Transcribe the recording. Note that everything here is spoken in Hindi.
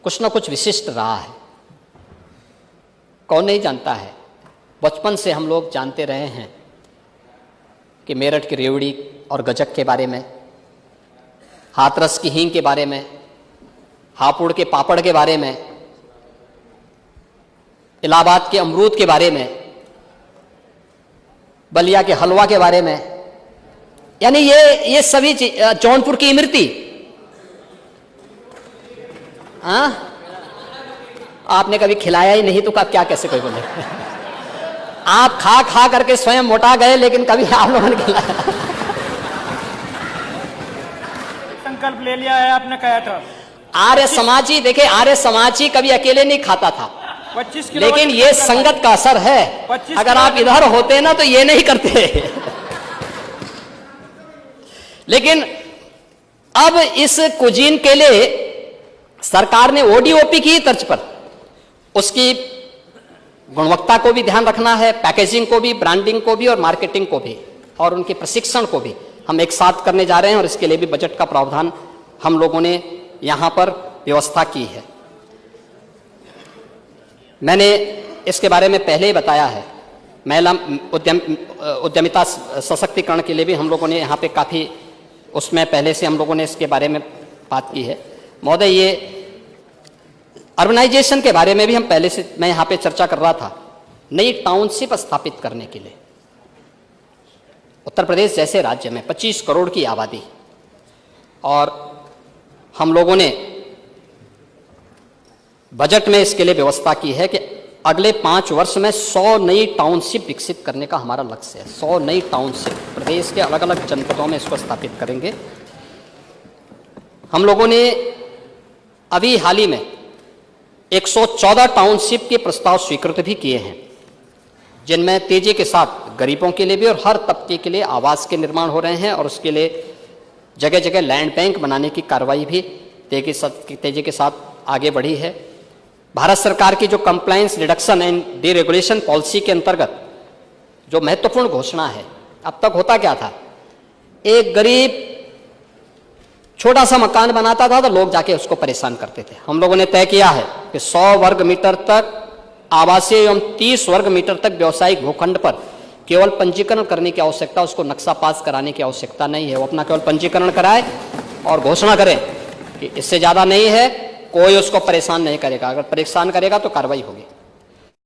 कुछ ना कुछ विशिष्ट रहा है। कौन नहीं जानता है, बचपन से हम लोग जानते रहे हैं कि मेरठ की रेवड़ी और गजक के बारे में, हाथरस की हींग के बारे में, हापुड़ के पापड़ के बारे में, इलाहाबाद के अमरूद के बारे में, बलिया के हलवा के बारे में, यानी ये सभी जौनपुर की इमरती। हाँ, आपने कभी खिलाया ही नहीं तो आप क्या कैसे कोई बोले। आप खा खा करके स्वयं मोटा गए, लेकिन कभी आप लोगों ने खिलाया। संकल्प ले लिया है आपने, कहा था आर्य समाजी। देखिए, आर्य समाजी कभी अकेले नहीं खाता था, 25 किलो, लेकिन ये संगत का असर है। अगर आप इधर होते ना तो ये नहीं करते। लेकिन अब इस कुजीन के लिए सरकार ने ओडीओपी की तर्ज पर उसकी गुणवत्ता को भी ध्यान रखना है, पैकेजिंग को भी, ब्रांडिंग को भी और मार्केटिंग को भी, और उनके प्रशिक्षण को भी हम एक साथ करने जा रहे हैं। और इसके लिए भी बजट का प्रावधान हम लोगों ने यहां पर व्यवस्था की है। मैंने इसके बारे में पहले ही बताया है। महिला उद्यमिता सशक्तिकरण के लिए भी हम लोगों ने यहाँ पे काफ़ी उसमें पहले से हम लोगों ने इसके बारे में बात की है। महोदय, ये अर्बनाइजेशन के बारे में भी हम पहले से, मैं यहाँ पे चर्चा कर रहा था, नई टाउनशिप स्थापित करने के लिए। उत्तर प्रदेश जैसे राज्य में 25 करोड़ की आबादी, और हम लोगों ने बजट में इसके लिए व्यवस्था की है कि अगले 5 वर्ष में 100 नई टाउनशिप विकसित करने का हमारा लक्ष्य है। 100 नई टाउनशिप प्रदेश के अलग अलग जनपदों में इसको स्थापित करेंगे। हम लोगों ने अभी हाल ही में 114 टाउनशिप के प्रस्ताव स्वीकृत भी किए हैं, जिनमें तेजी के साथ गरीबों के लिए भी और हर तबके के लिए आवास के निर्माण हो रहे हैं। और उसके लिए जगह जगह लैंड बैंक बनाने की कार्रवाई भी तेजी के साथ आगे बढ़ी है। भारत सरकार की जो compliance reduction and deregulation policy के अंतर्गत जो महत्वपूर्ण घोषणा है, अब तक होता क्या था, एक गरीब छोटा सा मकान बनाता था तो लोग जाके उसको परेशान करते थे। हम लोगों ने तय किया है कि 100 वर्ग मीटर तक आवासीय एवं 30 वर्ग मीटर तक व्यावसायिक भूखंड पर केवल पंजीकरण करने की आवश्यकता, उसको नक्शा पास कराने की आवश्यकता नहीं है। वो अपना केवल पंजीकरण कराए और घोषणा करें कि इससे ज़्यादा नहीं है, कोई उसको परेशान नहीं करेगा। अगर परेशान करेगा तो कार्रवाई होगी।